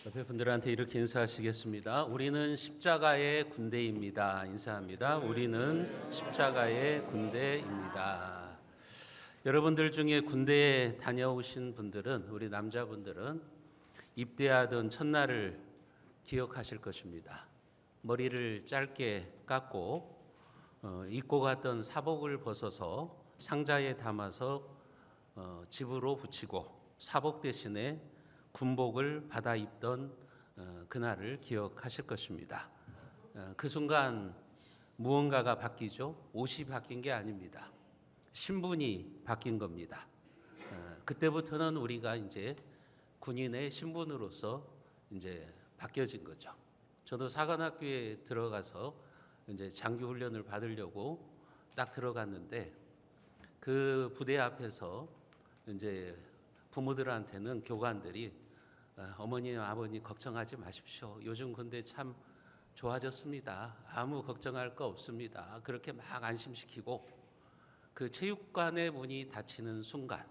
옆에 분들한테 이렇게 인사하시겠습니다. 우리는 십자가의 군대입니다. 인사합니다. 우리는 십자가의 군대입니다. 여러분들 중에 군대에 다녀오신 분들은, 우리 남자분들은 입대하던 첫날을 기억하실 것입니다. 머리를 짧게 깎고 입고 갔던 사복을 벗어서 상자에 담아서 집으로 붙이고 사복 대신에 군복을 받아 입던 그날을 기억하실 것입니다. 그 순간 무언가가 바뀌죠. 옷이 바뀐 게 아닙니다. 신분이 바뀐 겁니다. 그때부터는 우리가 이제 군인의 신분으로서 이제 바뀌어진 거죠. 저도 사관학교에 들어가서 이제 장기 훈련을 받으려고 딱 들어갔는데 그 부대 앞에서 이제 부모들한테는 교관들이 어머니, 아버님 걱정하지 마십시오. 요즘 근데 참 좋아졌습니다. 아무 걱정할 거 없습니다. 그렇게 막 안심시키고 그 체육관의 문이 닫히는 순간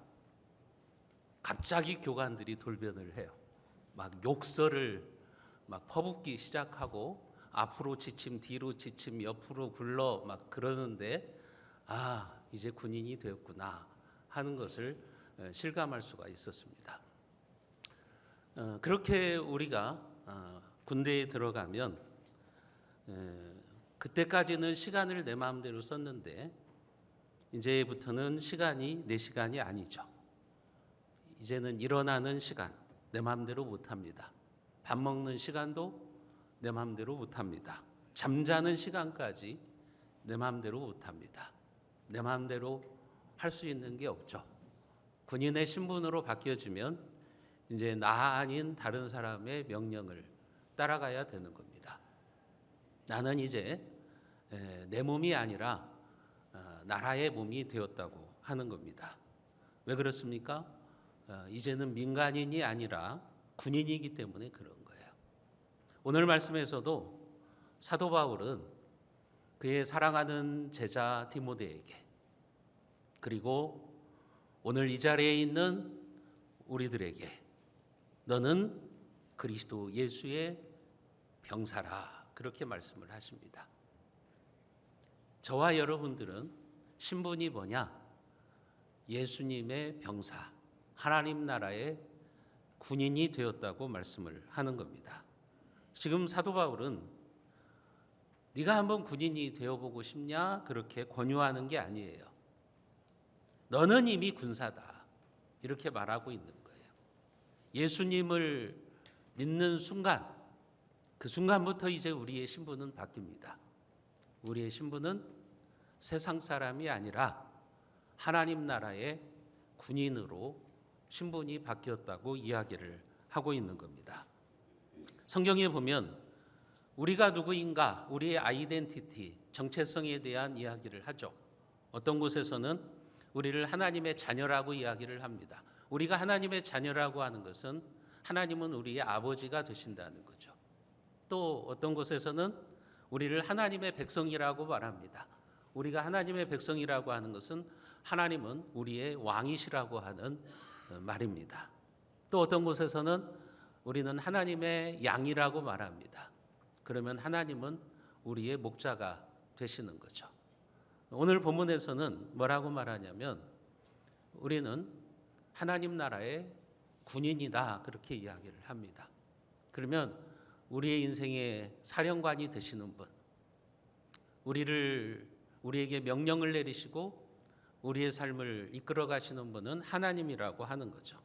갑자기 교관들이 돌변을 해요. 막 욕설을 막 퍼붓기 시작하고 앞으로 지침, 뒤로 지침, 옆으로 굴러 막 그러는데 이제 군인이 되었구나 하는 것을 실감할 수가 있었습니다. 그렇게 우리가 군대에 들어가면 그때까지는 시간을 내 마음대로 썼는데 이제부터는 시간이 내 시간이 아니죠. 이제는 일어나는 시간 내 마음대로 못합니다. 밥 먹는 시간도 내 마음대로 못합니다. 잠자는 시간까지 내 마음대로 못합니다. 내 마음대로 할 수 있는 게 없죠. 군인의 신분으로 바뀌어지면 이제 나 아닌 다른 사람의 명령을 따라가야 되는 겁니다. 나는 이제 내 몸이 아니라 나라의 몸이 되었다고 하는 겁니다. 왜 그렇습니까? 이제는 민간인이 아니라 군인이기 때문에 그런 거예요. 오늘 말씀에서도 사도 바울은 그의 사랑하는 제자 디모데에게 그리고 오늘 이 자리에 있는 우리들에게 너는 그리스도 예수의 병사라 그렇게 말씀을 하십니다. 저와 여러분들은 신분이 뭐냐? 예수님의 병사, 하나님 나라의 군인이 되었다고 말씀을 하는 겁니다. 지금 사도 바울은 네가 한번 군인이 되어보고 싶냐? 그렇게 권유하는 게 아니에요. 너는 이미 군사다 이렇게 말하고 있는 거예요. 예수님을 믿는 순간 그 순간부터 이제 우리의 신분은 바뀝니다. 우리의 신분은 세상 사람이 아니라 하나님 나라의 군인으로 신분이 바뀌었다고 이야기를 하고 있는 겁니다. 성경에 보면 우리가 누구인가, 우리의 아이덴티티, 정체성에 대한 이야기를 하죠. 어떤 곳에서는 우리를 하나님의 자녀라고 이야기를 합니다. 우리가 하나님의 자녀라고 하는 것은 하나님은 우리의 아버지가 되신다는 거죠. 또 어떤 곳에서는 우리를 하나님의 백성이라고 말합니다. 우리가 하나님의 백성이라고 하는 것은 하나님은 우리의 왕이시라고 하는 말입니다. 또 어떤 곳에서는 우리는 하나님의 양이라고 말합니다. 그러면 하나님은 우리의 목자가 되시는 거죠. 오늘 본문에서는 뭐라고 말하냐면 우리는 하나님 나라의 군인이다 그렇게 이야기를 합니다. 그러면 우리의 인생의 사령관이 되시는 분, 우리에게 명령을 내리시고 우리의 삶을 이끌어 가시는 분은 하나님이라고 하는 거죠.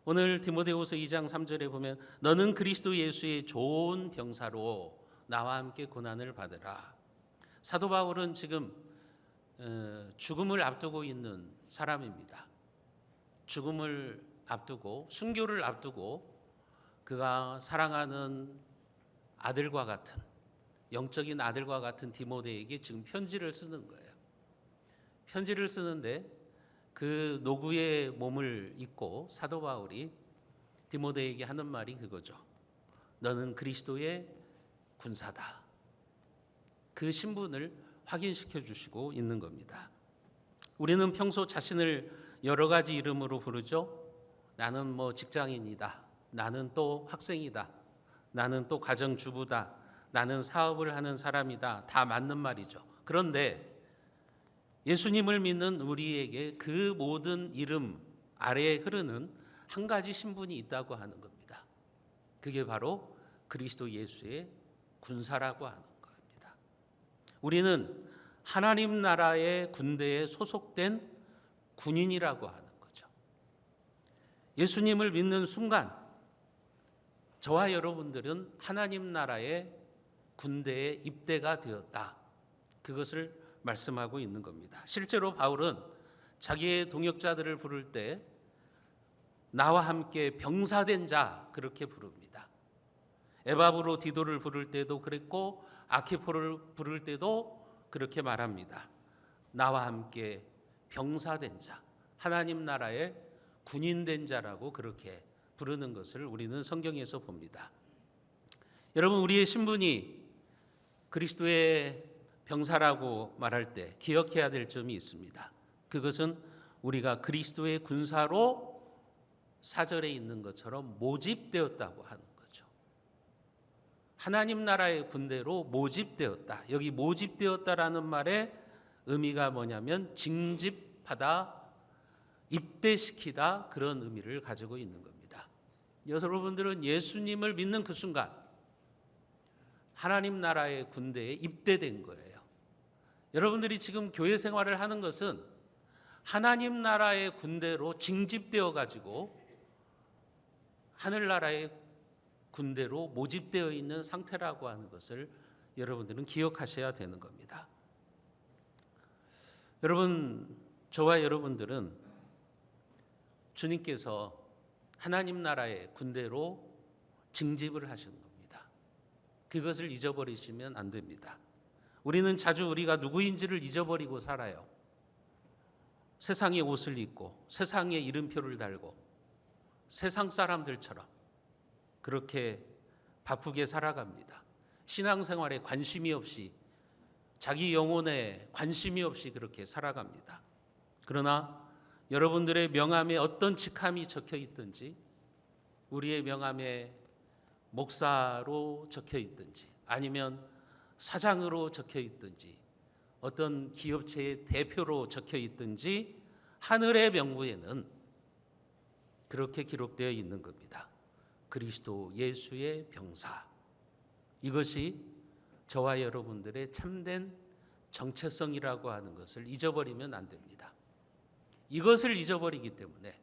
오늘 디모데후서 2장 3절에 보면 너는 그리스도 예수의 좋은 병사로 나와 함께 고난을 받으라. 사도 바울은 지금 죽음을 앞두고 있는 사람입니다. 죽음을 앞두고 순교를 앞두고 그가 사랑하는 아들과 같은 영적인 아들과 같은 디모데에게 지금 편지를 쓰는 거예요. 편지를 쓰는데 그 노구의 몸을 입고 사도 바울이 디모데에게 하는 말이 그거죠. 너는 그리스도의 군사다. 그 신분을 확인시켜 주시고 있는 겁니다. 우리는 평소 자신을 여러 가지 이름으로 부르죠. 나는 직장인이다. 나는 또 학생이다. 나는 또 가정주부다. 나는 사업을 하는 사람이다. 다 맞는 말이죠. 그런데 예수님을 믿는 우리에게 그 모든 이름 아래에 흐르는 한 가지 신분이 있다고 하는 겁니다. 그게 바로 그리스도 예수의 군사라고 하는 겁니다. 우리는 하나님 나라의 군대에 소속된 군인이라고 하는 거죠. 예수님을 믿는 순간 저와 여러분들은 하나님 나라의 군대에 입대가 되었다. 그것을 말씀하고 있는 겁니다. 실제로 바울은 자기의 동역자들을 부를 때 나와 함께 병사된 자 그렇게 부릅니다. 에바브로디도를 부를 때도 그랬고 아키포를 부를 때도 그렇게 말합니다. 나와 함께 병사된 자, 하나님 나라의 군인된 자라고 그렇게 부르는 것을 우리는 성경에서 봅니다. 여러분, 우리의 신분이 그리스도의 병사라고 말할 때 기억해야 될 점이 있습니다. 그것은 우리가 그리스도의 군사로 4절에 있는 것처럼 모집되었다고 하는 거죠. 하나님 나라의 군대로 모집되었다. 여기 모집되었다라는 말의 의미가 뭐냐면 징집하다, 입대시키다, 그런 의미를 가지고 있는 겁니다. 여러분들은 예수님을 믿는 그 순간 하나님 나라의 군대에 입대된 거예요. 여러분들이 지금 교회 생활을 하는 것은 하나님 나라의 군대로 징집되어 가지고 하늘나라의 군대로 모집되어 있는 상태라고 하는 것을 여러분들은 기억하셔야 되는 겁니다. 여러분, 저와 여러분들은 주님께서 하나님 나라의 군대로 징집을 하신 겁니다. 그것을 잊어버리시면 안 됩니다. 우리는 자주 우리가 누구인지를 잊어버리고 살아요. 세상의 옷을 입고 세상의 이름표를 달고 세상 사람들처럼 그렇게 바쁘게 살아갑니다. 신앙생활에 관심이 없이, 자기 영혼에 관심이 없이 그렇게 살아갑니다. 그러나 여러분들의 명함에 어떤 직함이 적혀 있든지, 우리의 명함에 목사로 적혀 있든지 아니면 사장으로 적혀 있든지 어떤 기업체의 대표로 적혀 있든지 하늘의 명부에는 그렇게 기록되어 있는 겁니다. 그리스도 예수의 병사. 이것이 저와 여러분들의 참된 정체성이라고 하는 것을 잊어버리면 안 됩니다. 이것을 잊어버리기 때문에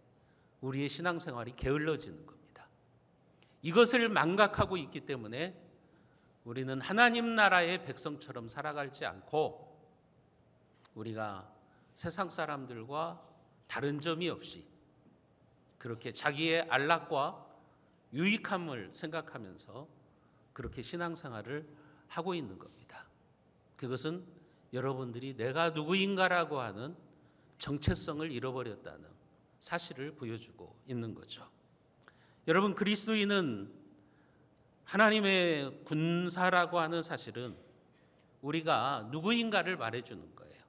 우리의 신앙생활이 게을러지는 겁니다. 이것을 망각하고 있기 때문에 우리는 하나님 나라의 백성처럼 살아가지 않고 우리가 세상 사람들과 다른 점이 없이 그렇게 자기의 안락과 유익함을 생각하면서 그렇게 신앙생활을 하고 있는 겁니다. 그것은 여러분들이 내가 누구인가라고 하는 정체성을 잃어버렸다는 사실을 보여주고 있는 거죠. 여러분, 그리스도인은 하나님의 군사라고 하는 사실은 우리가 누구인가를 말해주는 거예요.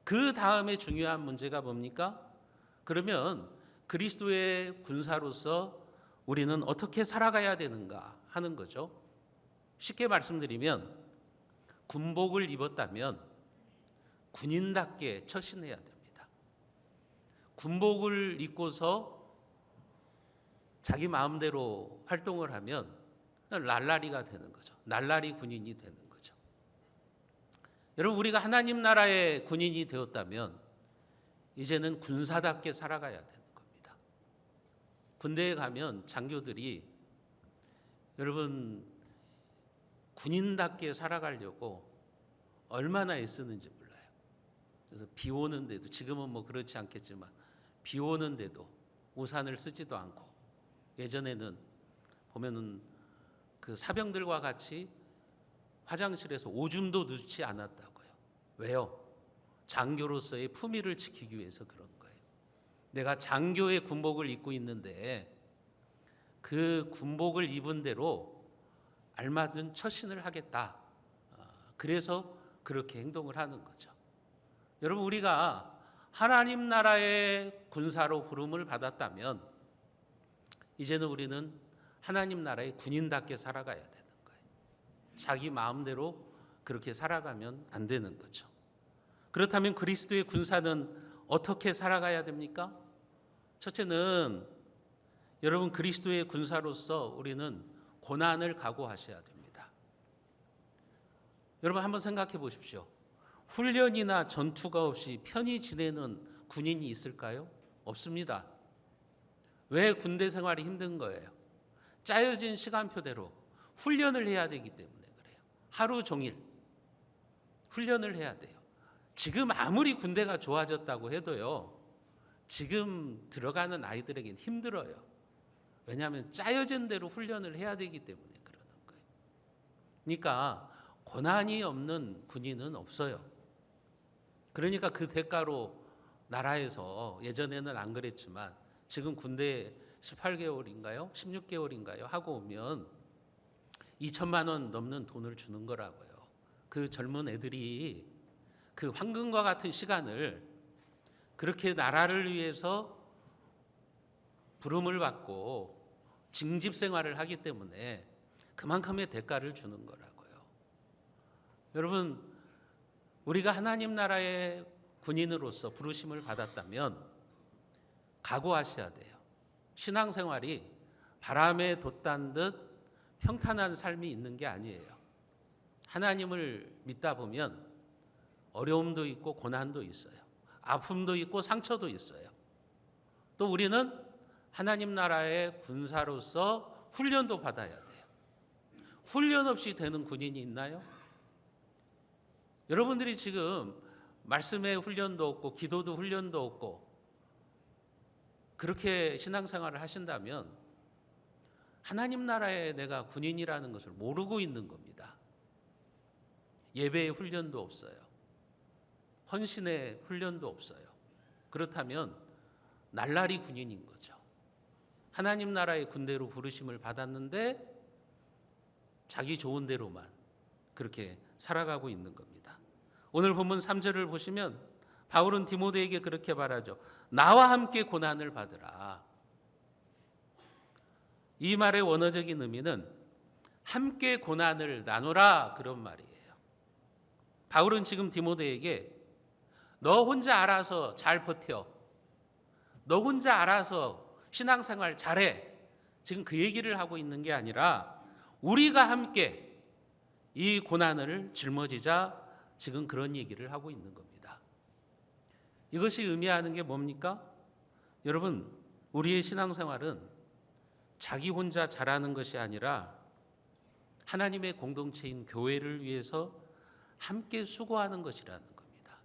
그 다음에 중요한 문제가 뭡니까? 그러면 그리스도의 군사로서 우리는 어떻게 살아가야 되는가 하는 거죠. 쉽게 말씀드리면 군복을 입었다면 군인답게 처신해야 됩니다. 군복을 입고서 자기 마음대로 활동을 하면 날라리가 되는 거죠. 날라리 군인이 되는 거죠. 여러분, 우리가 하나님 나라의 군인이 되었다면 이제는 군사답게 살아가야 되는 겁니다. 군대에 가면 장교들이 여러분 군인답게 살아가려고 얼마나 애쓰는지 몰라요. 그래서 비 오는데도, 지금은 뭐 그렇지 않겠지만 비 오는데도 우산을 쓰지도 않고, 예전에는 보면은 그 사병들과 같이 화장실에서 오줌도 넣지 않았다고요. 왜요? 장교로서의 품위를 지키기 위해서 그런 거예요. 내가 장교의 군복을 입고 있는데 그 군복을 입은 대로 알맞은 처신을 하겠다. 그래서 그렇게 행동을 하는 거죠. 여러분, 우리가 하나님 나라의 군사로 부름을 받았다면 이제는 우리는 하나님 나라의 군인답게 살아가야 되는 거예요. 자기 마음대로 그렇게 살아가면 안 되는 거죠. 그렇다면 그리스도의 군사는 어떻게 살아가야 됩니까? 첫째는 여러분, 그리스도의 군사로서 우리는 고난을 각오하셔야 됩니다. 여러분 한번 생각해 보십시오. 훈련이나 전투가 없이 편히 지내는 군인이 있을까요? 없습니다. 왜 군대 생활이 힘든 거예요? 짜여진 시간표대로 훈련을 해야 되기 때문에 그래요. 하루 종일 훈련을 해야 돼요. 지금 아무리 군대가 좋아졌다고 해도요, 지금 들어가는 아이들에겐 힘들어요. 왜냐하면 짜여진 대로 훈련을 해야 되기 때문에 그러는 거예요. 그러니까 고난이 없는 군인은 없어요. 그러니까 그 대가로 나라에서, 예전에는 안 그랬지만 지금 군대 18개월인가요? 16개월인가요? 하고 오면 2천만 원 넘는 돈을 주는 거라고요. 그 젊은 애들이 그 황금과 같은 시간을 그렇게 나라를 위해서 부름을 받고 징집 생활을 하기 때문에 그만큼의 대가를 주는 거라고요. 여러분, 우리가 하나님 나라의 군인으로서 부르심을 받았다면 각오하셔야 돼요. 신앙생활이 바람에 돛단 듯 평탄한 삶이 있는 게 아니에요. 하나님을 믿다 보면 어려움도 있고 고난도 있어요. 아픔도 있고 상처도 있어요. 또 우리는 하나님 나라의 군사로서 훈련도 받아야 돼요. 훈련 없이 되는 군인이 있나요? 여러분들이 지금 말씀의 훈련도 없고 기도도 훈련도 없고 그렇게 신앙생활을 하신다면 하나님 나라에 내가 군인이라는 것을 모르고 있는 겁니다. 예배의 훈련도 없어요. 헌신의 훈련도 없어요. 그렇다면 날라리 군인인 거죠. 하나님 나라의 군대로 부르심을 받았는데 자기 좋은 대로만 그렇게 살아가고 있는 겁니다. 오늘 본문 3절을 보시면 바울은 디모데에게 그렇게 말하죠. 나와 함께 고난을 받으라. 이 말의 원어적인 의미는 함께 고난을 나누라, 그런 말이에요. 바울은 지금 디모데에게 너 혼자 알아서 잘 버텨, 너 혼자 알아서 신앙생활 잘해, 지금 그 얘기를 하고 있는 게 아니라 우리가 함께 이 고난을 짊어지자, 지금 그런 얘기를 하고 있는 겁니다. 이것이 의미하는 게 뭡니까? 여러분, 우리의 신앙생활은 자기 혼자 잘하는 것이 아니라 하나님의 공동체인 교회를 위해서 함께 수고하는 것이라는 겁니다.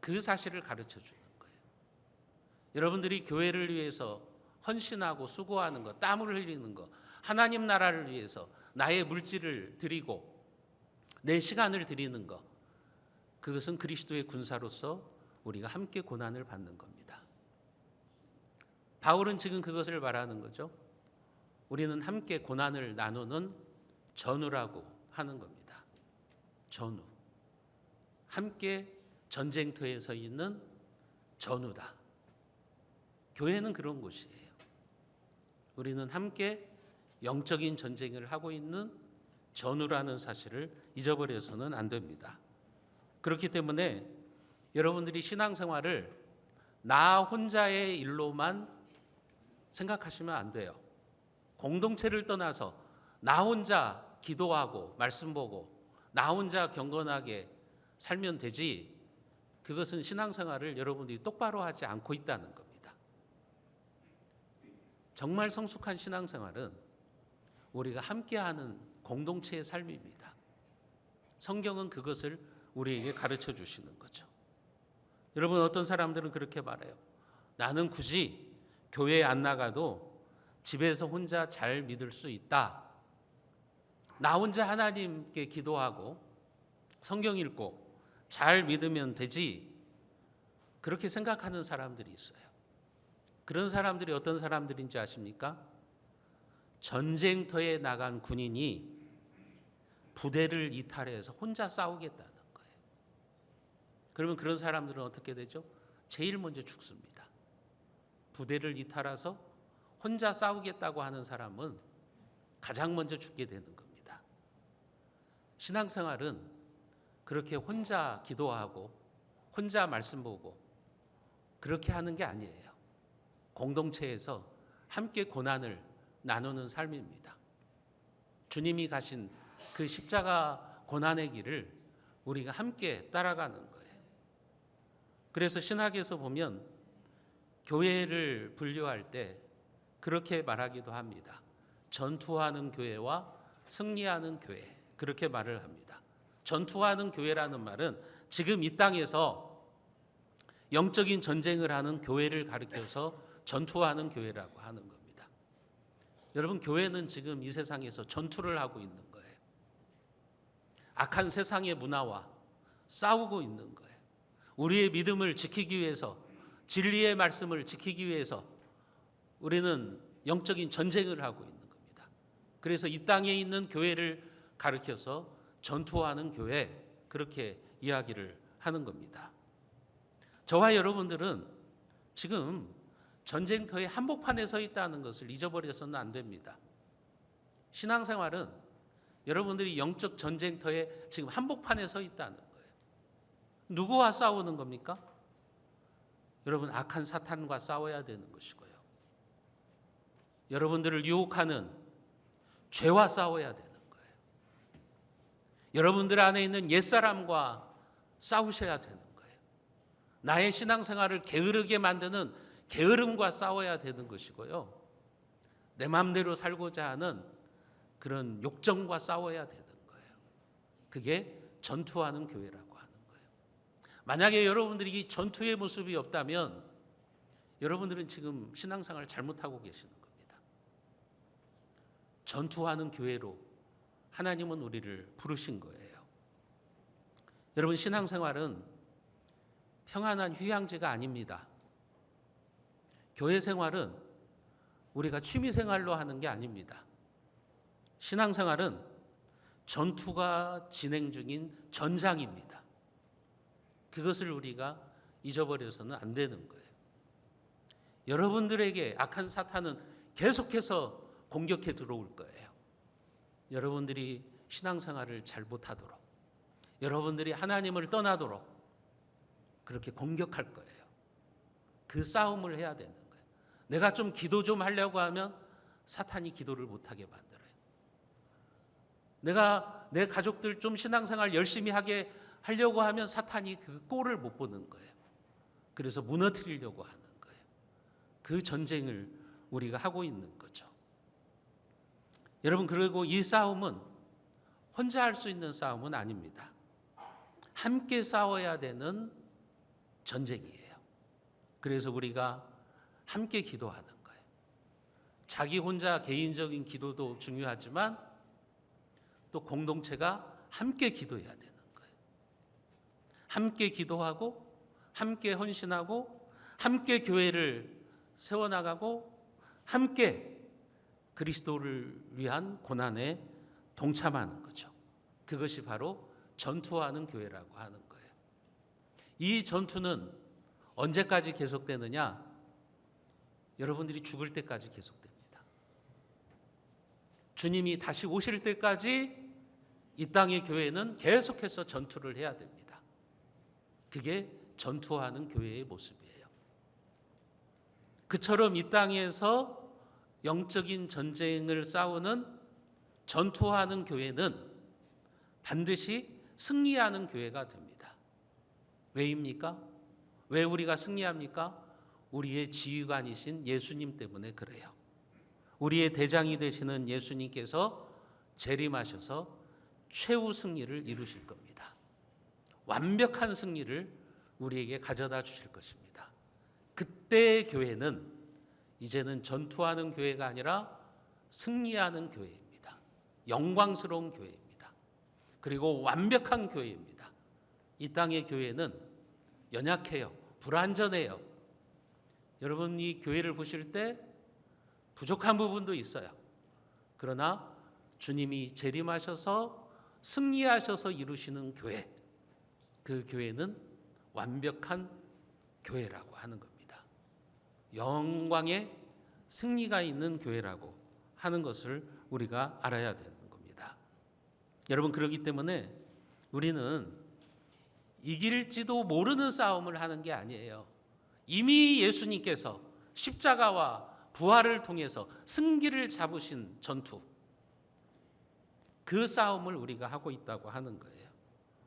그 사실을 가르쳐 주는 거예요. 여러분들이 교회를 위해서 헌신하고 수고하는 것, 땀을 흘리는 것, 하나님 나라를 위해서 나의 물질을 드리고 내 시간을 드리는 것, 그것은 그리스도의 군사로서 우리가 함께 고난을 받는 겁니다. 바울은 지금 그것을 말하는 거죠. 우리는 함께 고난을 나누는 전우라고 하는 겁니다. 전우. 함께 전쟁터에 서 있는 전우다. 교회는 그런 곳이에요. 우리는 함께 영적인 전쟁을 하고 있는 전우라는 사실을 잊어버려서는 안 됩니다. 그렇기 때문에 여러분들이 신앙생활을 나 혼자의 일로만 생각하시면 안 돼요. 공동체를 떠나서 나 혼자 기도하고 말씀 보고 나 혼자 경건하게 살면 되지, 그것은 신앙생활을 여러분들이 똑바로 하지 않고 있다는 겁니다. 정말 성숙한 신앙생활은 우리가 함께하는 공동체의 삶입니다. 성경은 그것을 우리에게 가르쳐 주시는 거죠. 여러분, 어떤 사람들은 그렇게 말해요. 나는 굳이 교회에 안 나가도 집에서 혼자 잘 믿을 수 있다. 나 혼자 하나님께 기도하고 성경 읽고 잘 믿으면 되지. 그렇게 생각하는 사람들이 있어요. 그런 사람들이 어떤 사람들인지 아십니까? 전쟁터에 나간 군인이 부대를 이탈해서 혼자 싸우겠다는 거예요. 그러면 그런 사람들은 어떻게 되죠? 제일 먼저 죽습니다. 부대를 이탈해서 혼자 싸우겠다고 하는 사람은 가장 먼저 죽게 되는 겁니다. 신앙생활은 그렇게 혼자 기도하고 혼자 말씀 보고 그렇게 하는 게 아니에요. 공동체에서 함께 고난을 나누는 삶입니다. 주님이 가신 그 십자가 고난의 길을 우리가 함께 따라가는 거예요. 그래서 신학에서 보면 교회를 분류할 때 그렇게 말하기도 합니다. 전투하는 교회와 승리하는 교회, 그렇게 말을 합니다. 전투하는 교회라는 말은 지금 이 땅에서 영적인 전쟁을 하는 교회를 가리켜서 전투하는 교회라고 하는 겁니다. 여러분, 교회는 지금 이 세상에서 전투를 하고 있는 거예요. 악한 세상의 문화와 싸우고 있는 거예요. 우리의 믿음을 지키기 위해서, 진리의 말씀을 지키기 위해서 우리는 영적인 전쟁을 하고 있는 겁니다. 그래서 이 땅에 있는 교회를 가리켜서 전투하는 교회, 그렇게 이야기를 하는 겁니다. 저와 여러분들은 지금 전쟁터의 한복판에 서 있다는 것을 잊어버려서는 안 됩니다. 신앙생활은 여러분들이 영적 전쟁터에 지금 한복판에 서 있다는 거예요. 누구와 싸우는 겁니까? 여러분, 악한 사탄과 싸워야 되는 것이고요. 여러분들을 유혹하는 죄와 싸워야 되는 거예요. 여러분들 안에 있는 옛사람과 싸우셔야 되는 거예요. 나의 신앙생활을 게으르게 만드는 게으름과 싸워야 되는 것이고요. 내 마음대로 살고자 하는 그런 욕정과 싸워야 되는 거예요. 그게 전투하는 교회라고 하는 거예요. 만약에 여러분들이 이 전투의 모습이 없다면 여러분들은 지금 신앙생활을 잘못하고 계시는 겁니다. 전투하는 교회로 하나님은 우리를 부르신 거예요. 여러분, 신앙생활은 평안한 휴양지가 아닙니다. 교회 생활은 우리가 취미 생활로 하는 게 아닙니다. 신앙생활은 전투가 진행 중인 전장입니다. 그것을 우리가 잊어버려서는 안 되는 거예요. 여러분들에게 악한 사탄은 계속해서 공격해 들어올 거예요. 여러분들이 신앙생활을 잘 못하도록, 여러분들이 하나님을 떠나도록 그렇게 공격할 거예요. 그 싸움을 해야 되는 거예요. 내가 좀 기도 좀 하려고 하면 사탄이 기도를 못하게 만들어요. 내가 내 가족들 좀 신앙생활 열심히 하게 하려고 하면 사탄이 그 꼴을 못 보는 거예요. 그래서 무너뜨리려고 하는 거예요. 그 전쟁을 우리가 하고 있는 거죠. 여러분, 그리고 이 싸움은 혼자 할 수 있는 싸움은 아닙니다. 함께 싸워야 되는 전쟁이에요. 그래서 우리가 함께 기도하는 거예요. 자기 혼자 개인적인 기도도 중요하지만 또 공동체가 함께 기도해야 되는 거예요. 함께 기도하고 함께 헌신하고 함께 교회를 세워나가고 함께 그리스도를 위한 고난에 동참하는 거죠. 그것이 바로 전투하는 교회라고 하는 거예요. 이 전투는 언제까지 계속되느냐? 여러분들이 죽을 때까지 계속됩니다. 주님이 다시 오실 때까지 이 땅의 교회는 계속해서 전투를 해야 됩니다. 그게 전투하는 교회의 모습이에요. 그처럼 이 땅에서 영적인 전쟁을 싸우는 전투하는 교회는 반드시 승리하는 교회가 됩니다. 왜입니까? 왜 우리가 승리합니까? 우리의 지휘관이신 예수님 때문에 그래요. 우리의 대장이 되시는 예수님께서 재림하셔서 최후 승리를 이루실 겁니다. 완벽한 승리를 우리에게 가져다 주실 것입니다. 그때의 교회는 이제는 전투하는 교회가 아니라 승리하는 교회입니다. 영광스러운 교회입니다. 그리고 완벽한 교회입니다. 이 땅의 교회는 연약해요. 불완전해요. 여러분이 교회를 보실 때 부족한 부분도 있어요. 그러나 주님이 재림하셔서 승리하셔서 이루시는 교회, 그 교회는 완벽한 교회라고 하는 겁니다. 영광의 승리가 있는 교회라고 하는 것을 우리가 알아야 되는 겁니다. 여러분, 그렇기 때문에 우리는 이길지도 모르는 싸움을 하는 게 아니에요. 이미 예수님께서 십자가와 부활을 통해서 승기를 잡으신 전투, 그 싸움을 우리가 하고 있다고 하는 거예요.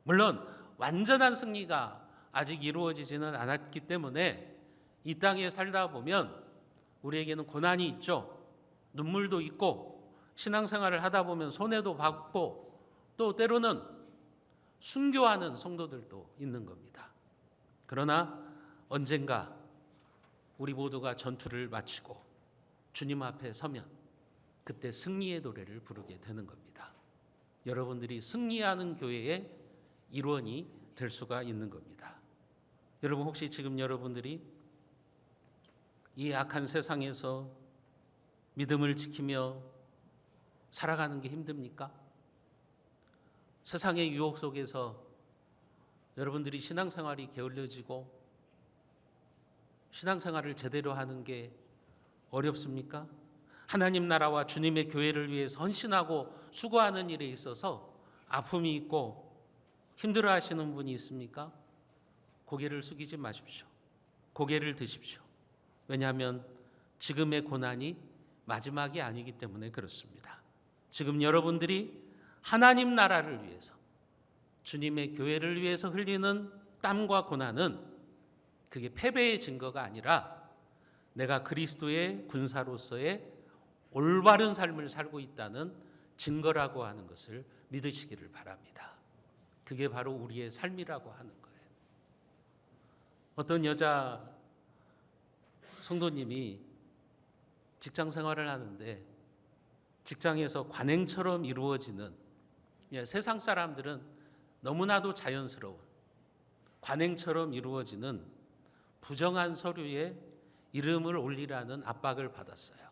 물론 완전한 승리가 아직 이루어지지는 않았기 때문에 이 땅에 살다 보면 우리에게는 고난이 있죠. 눈물도 있고 신앙생활을 하다 보면 손해도 받고 또 때로는 순교하는 성도들도 있는 겁니다. 그러나 언젠가 우리 모두가 전투를 마치고 주님 앞에 서면 그때 승리의 노래를 부르게 되는 겁니다. 여러분들이 승리하는 교회의 일원이 될 수가 있는 겁니다. 여러분, 혹시 지금 여러분들이 이 악한 세상에서 믿음을 지키며 살아가는 게 힘듭니까? 세상의 유혹 속에서 여러분들이 신앙생활이 게을러지고 신앙생활을 제대로 하는 게 어렵습니까? 하나님 나라와 주님의 교회를 위해서 헌신하고 수고하는 일에 있어서 아픔이 있고 힘들어 하시는 분이 있습니까? 고개를 숙이지 마십시오. 고개를 드십시오. 왜냐하면 지금의 고난이 마지막이 아니기 때문에 그렇습니다. 지금 여러분들이 하나님 나라를 위해서 주님의 교회를 위해서 흘리는 땀과 고난은 그게 패배의 증거가 아니라 내가 그리스도의 군사로서의 올바른 삶을 살고 있다는 증거라고 하는 것을 믿으시기를 바랍니다. 그게 바로 우리의 삶이라고 하는 거예요. 어떤 여자 성도님이 직장 생활을 하는데 직장에서 관행처럼 이루어지는, 세상 사람들은 너무나도 자연스러운 관행처럼 이루어지는 부정한 서류에 이름을 올리라는 압박을 받았어요.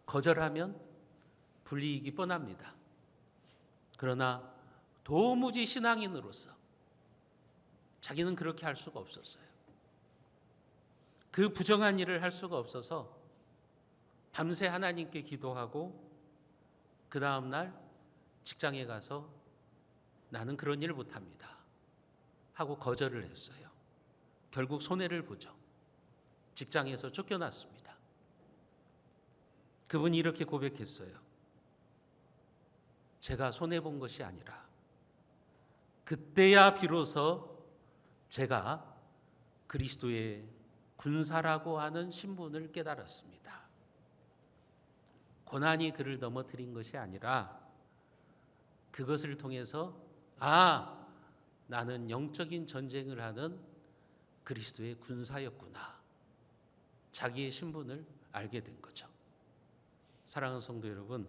거절하면 불이익이 뻔합니다. 그러나 도무지 신앙인으로서 자기는 그렇게 할 수가 없었어요. 그 부정한 일을 할 수가 없어서 밤새 하나님께 기도하고 그 다음 날 직장에 가서 나는 그런 일을 못합니다 하고 거절을 했어요. 결국 손해를 보죠. 직장에서 쫓겨났습니다. 그분이 이렇게 고백했어요. 제가 손해본 것이 아니라 그때야 비로소 제가 그리스도의 군사라고 하는 신분을 깨달았습니다. 고난이 그를 넘어뜨린 것이 아니라 그것을 통해서 나는 영적인 전쟁을 하는 그리스도의 군사였구나. 자기의 신분을 알게 된 거죠. 사랑하는 성도 여러분,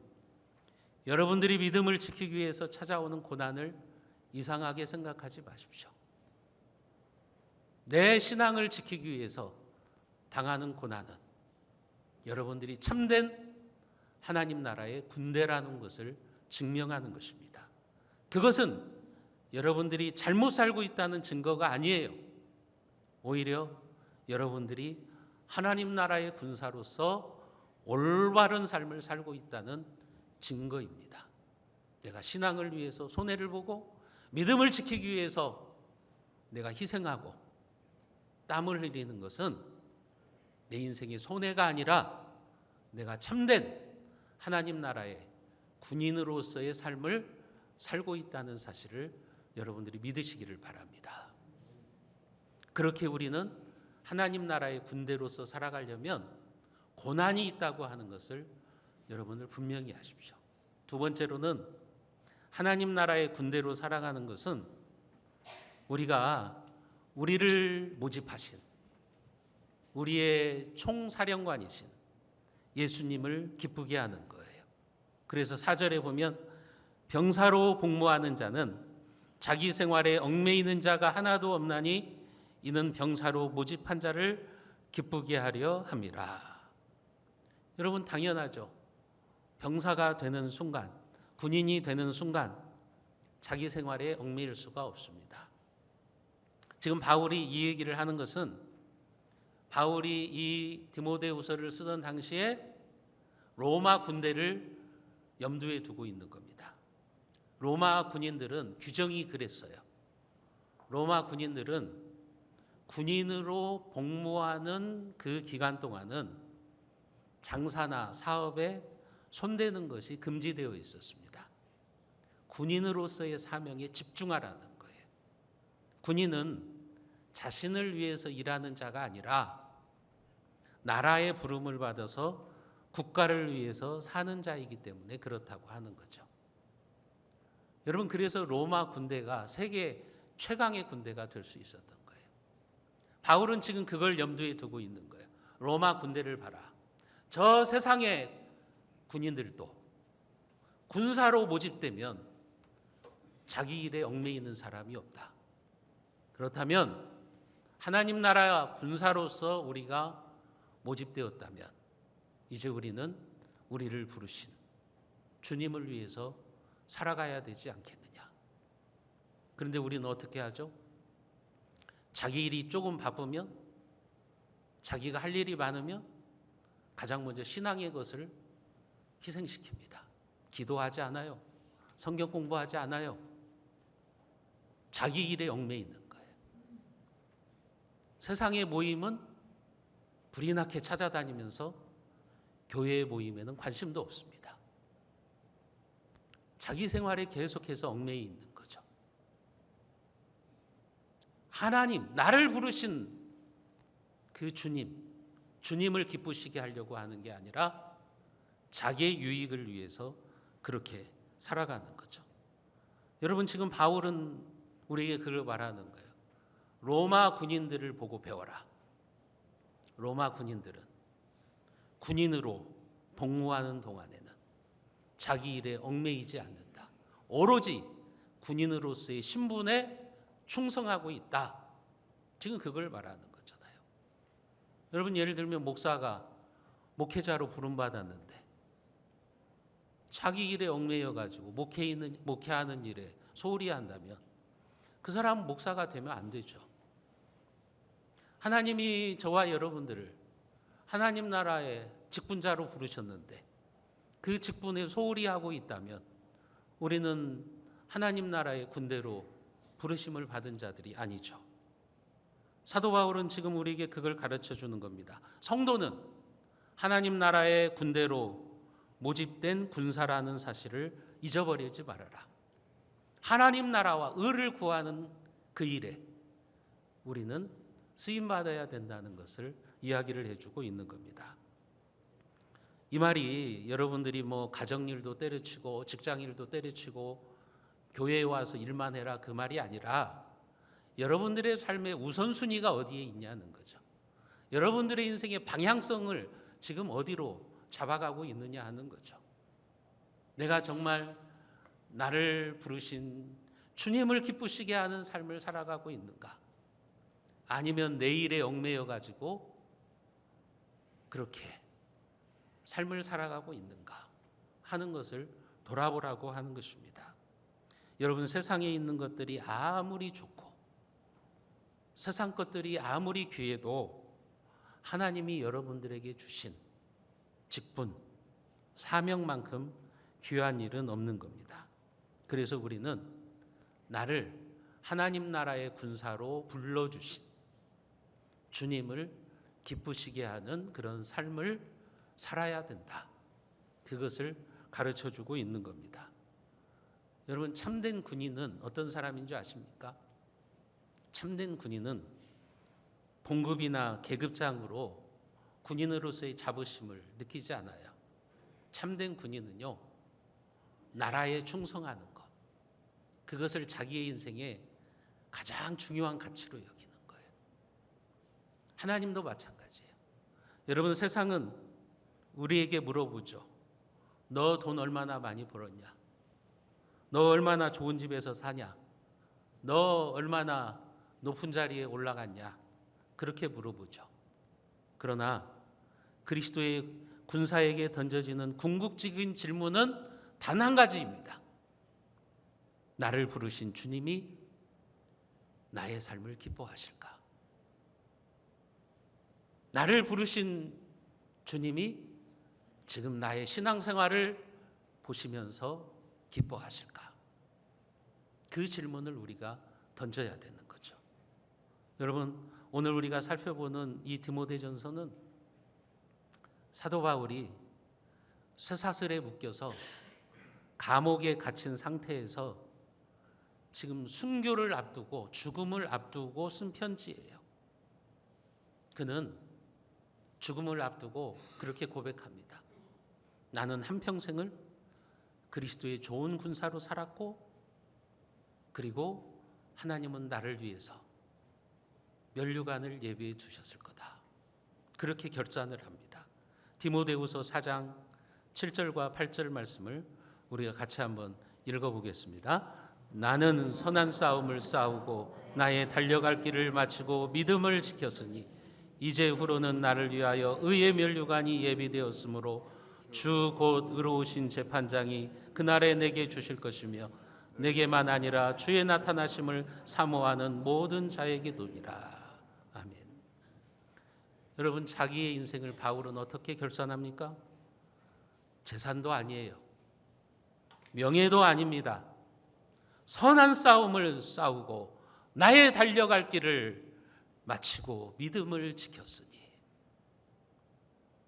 여러분들이 믿음을 지키기 위해서 찾아오는 고난을 이상하게 생각하지 마십시오. 내 신앙을 지키기 위해서 당하는 고난은 여러분들이 참된 하나님 나라의 군대라는 것을 증명하는 것입니다. 그것은 여러분들이 잘못 살고 있다는 증거가 아니에요. 오히려 여러분들이 하나님 나라의 군사로서 올바른 삶을 살고 있다는 증거입니다. 내가 신앙을 위해서 손해를 보고 믿음을 지키기 위해서 내가 희생하고 땀을 흘리는 것은 내 인생의 손해가 아니라 내가 참된 하나님 나라의 군인으로서의 삶을 살고 있다는 사실을 여러분들이 믿으시기를 바랍니다. 그렇게 우리는 하나님 나라의 군대로서 살아가려면 고난이 있다고 하는 것을 여러분들 분명히 하십시오. 두 번째로는 하나님 나라의 군대로 살아가는 것은 우리가 우리를 모집하신 우리의 총사령관이신 예수님을 기쁘게 하는 거예요. 그래서 4절에 보면 병사로 복무하는 자는 자기 생활에 얽매이는 자가 하나도 없나니 이는 병사로 모집한 자를 기쁘게 하려 함이라. 여러분, 당연하죠. 병사가 되는 순간, 군인이 되는 순간 자기 생활에 얽매일 수가 없습니다. 지금 바울이 이 얘기를 하는 것은 바울이 이 디모데후서를 쓰던 당시에 로마 군대를 염두에 두고 있는 겁니다. 로마 군인들은 규정이 그랬어요. 로마 군인들은 군인으로 복무하는 그 기간 동안은 장사나 사업에 손대는 것이 금지되어 있었습니다. 군인으로서의 사명에 집중하라는 거예요. 군인은 자신을 위해서 일하는 자가 아니라 나라의 부름을 받아서 국가를 위해서 사는 자이기 때문에 그렇다고 하는 거죠. 여러분, 그래서 로마 군대가 세계 최강의 군대가 될 수 있었던 거예요. 바울은 지금 그걸 염두에 두고 있는 거예요. 로마 군대를 봐라. 저 세상의 군인들도 군사로 모집되면 자기 일에 얽매이는 사람이 없다. 그렇다면 하나님 나라 군사로서 우리가 모집되었다면 이제 우리는 우리를 부르신 주님을 위해서 살아가야 되지 않겠느냐. 그런데 우리는 어떻게 하죠? 자기 일이 조금 바쁘면, 자기가 할 일이 많으면 가장 먼저 신앙의 것을 희생시킵니다. 기도하지 않아요. 성경 공부하지 않아요. 자기 일에 얽매이는 거예요. 세상의 모임은 불이 나게 찾아다니면서 교회의 모임에는 관심도 없습니다. 자기 생활에 계속해서 얽매이 있는 거죠. 하나님, 나를 부르신 그 주님을 기쁘시게 하려고 하는 게 아니라 자기의 유익을 위해서 그렇게 살아가는 거죠. 여러분, 지금 바울은 우리에게 그걸 말하는 거예요. 로마 군인들을 보고 배워라. 로마 군인들은 군인으로 복무하는 동안에는 자기 일에 얽매이지 않는다. 오로지 군인으로서의 신분에 충성하고 있다. 지금 그걸 말하는 거잖아요. 여러분, 예를 들면 목사가 목회자로 부름받았는데 자기 일에 얽매여 가지고 목회하는 일에 소홀히 한다면 그 사람은 목사가 되면 안 되죠. 하나님이 저와 여러분들을 하나님 나라의 직분자로 부르셨는데 그 직분에 소홀히 하고 있다면 우리는 하나님 나라의 군대로 부르심을 받은 자들이 아니죠. 사도 바울은 지금 우리에게 그걸 가르쳐 주는 겁니다. 성도는 하나님 나라의 군대로 모집된 군사라는 사실을 잊어버리지 말아라. 하나님 나라와 의를 구하는 그 일에 우리는 쓰임받아야 된다는 것을 이야기를 해주고 있는 겁니다. 이 말이 여러분들이 뭐 가정일도 때려치고 직장일도 때려치고 교회에 와서 일만 해라 그 말이 아니라 여러분들의 삶의 우선순위가 어디에 있냐는 거죠. 여러분들의 인생의 방향성을 지금 어디로 잡아가고 있느냐 하는 거죠. 내가 정말 나를 부르신 주님을 기쁘시게 하는 삶을 살아가고 있는가? 아니면 내 일에 얽매여 가지고 그렇게 삶을 살아가고 있는가 하는 것을 돌아보라고 하는 것입니다. 여러분, 세상에 있는 것들이 아무리 좋고 세상 것들이 아무리 귀해도 하나님이 여러분들에게 주신 직분, 사명만큼 귀한 일은 없는 겁니다. 그래서 우리는 나를 하나님 나라의 군사로 불러주신 주님을 기쁘시게 하는 그런 삶을 살아야 된다. 그것을 가르쳐주고 있는 겁니다. 여러분, 참된 군인은 어떤 사람인 줄 아십니까? 참된 군인은 봉급이나 계급장으로 군인으로서의 자부심을 느끼지 않아요. 참된 군인은요, 나라에 충성하는 것, 그것을 자기의 인생에 가장 중요한 가치로 여기는 거예요. 하나님도 마찬가지예요. 여러분, 세상은 우리에게 물어보죠. 너 돈 얼마나 많이 벌었냐? 너 얼마나 좋은 집에서 사냐? 너 얼마나 높은 자리에 올라갔냐? 그렇게 물어보죠. 그러나 그리스도의 군사에게 던져지는 궁극적인 질문은 단 한 가지입니다. 나를 부르신 주님이 나의 삶을 기뻐하실까? 나를 부르신 주님이 지금 나의 신앙생활을 보시면서 기뻐하실까? 그 질문을 우리가 던져야 되는 거죠. 여러분, 오늘 우리가 살펴보는 이 디모데전서는 사도 바울이 쇠사슬에 묶여서 감옥에 갇힌 상태에서 지금 순교를 앞두고 죽음을 앞두고 쓴 편지예요. 그는 죽음을 앞두고 그렇게 고백합니다. 나는 한평생을 그리스도의 좋은 군사로 살았고, 그리고 하나님은 나를 위해서 면류관을 예비해 주셨을 거다. 그렇게 결단을 합니다. 디모데후서 4장 7절과 8절 말씀을 우리가 같이 한번 읽어보겠습니다. 나는 선한 싸움을 싸우고 나의 달려갈 길을 마치고 믿음을 지켰으니 이제 후로는 나를 위하여 의의 면류관이 예비되었으므로 주 곧 의로우신 재판장이 그날에 내게 주실 것이며 내게만 아니라 주의 나타나심을 사모하는 모든 자에게도니라. 아멘. 여러분, 자기의 인생을 바울은 어떻게 결산합니까? 재산도 아니에요. 명예도 아닙니다. 선한 싸움을 싸우고 나의 달려갈 길을 마치고 믿음을 지켰으니,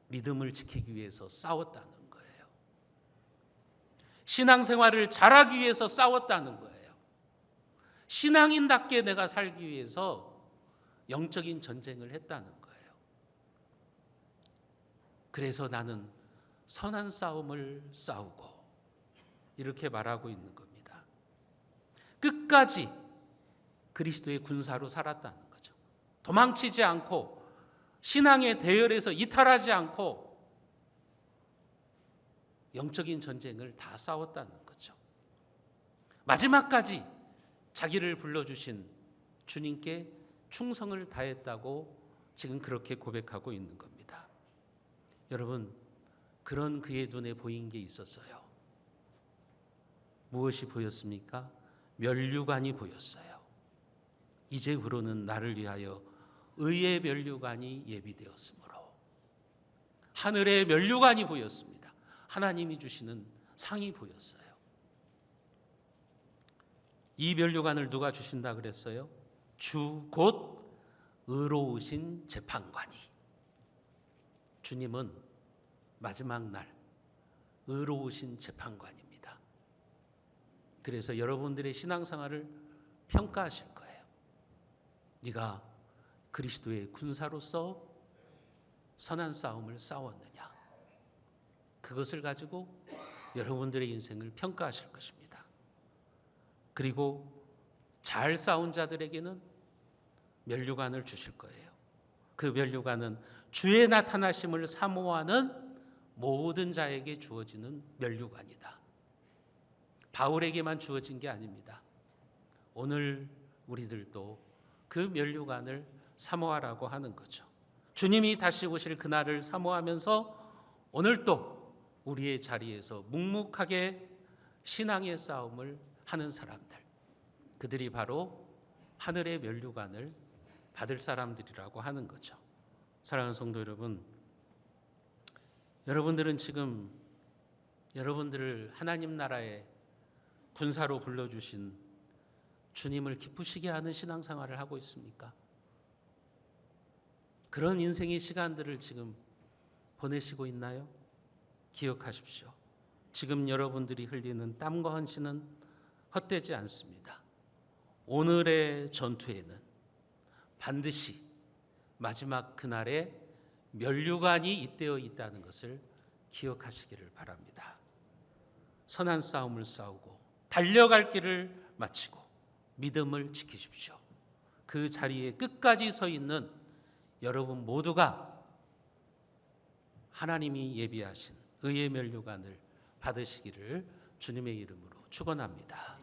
믿음을 지키기 위해서 싸웠다는 거예요. 신앙생활을 잘하기 위해서 싸웠다는 거예요. 신앙인답게 내가 살기 위해서 영적인 전쟁을 했다는 거예요. 그래서 나는 선한 싸움을 싸우고, 이렇게 말하고 있는 겁니다. 끝까지 그리스도의 군사로 살았다는 거죠. 도망치지 않고 신앙의 대열에서 이탈하지 않고 영적인 전쟁을 다 싸웠다는 거죠. 마지막까지 자기를 불러주신 주님께 충성을 다했다고 지금 그렇게 고백하고 있는 겁니다. 여러분, 그런 그의 눈에 보인 게 있었어요. 무엇이 보였습니까? 면류관이 보였어요. 이제 후로는 나를 위하여 의의 면류관이 예비되었으므로. 하늘의 면류관이 보였습니다. 하나님이 주시는 상이 보였어요. 이 면류관을 누가 주신다 그랬어요? 주 곧 의로우신 재판관이. 주님은 마지막 날 의로우신 재판관입니다. 그래서 여러분들의 신앙생활을 평가하실 거예요. 네가 그리스도의 군사로서 선한 싸움을 싸웠느냐? 그것을 가지고 여러분들의 인생을 평가하실 것입니다. 그리고 잘 싸운 자들에게는 면류관을 주실 거예요. 그 면류관은 주의 나타나심을 사모하는 모든 자에게 주어지는 면류관이다. 바울에게만 주어진 게 아닙니다. 오늘 우리들도 그 면류관을 사모하라고 하는 거죠. 주님이 다시 오실 그날을 사모하면서 오늘 또 우리의 자리에서 묵묵하게 신앙의 싸움을 하는 사람들, 그들이 바로 하늘의 면류관을 받을 사람들이라고 하는 거죠. 사랑하는 성도 여러분, 여러분들은 지금 여러분들을 하나님 나라의 군사로 불러주신 주님을 기쁘시게 하는 신앙생활을 하고 있습니까? 그런 인생의 시간들을 지금 보내시고 있나요? 기억하십시오. 지금 여러분들이 흘리는 땀과 헌신은 헛되지 않습니다. 오늘의 전투에는 반드시 마지막 그날에 면류관이 잇대어 있다는 것을 기억하시기를 바랍니다. 선한 싸움을 싸우고 달려갈 길을 마치고 믿음을 지키십시오. 그 자리에 끝까지 서 있는 여러분 모두가 하나님이 예비하신 의의 면류관을 받으시기를 주님의 이름으로 축원합니다.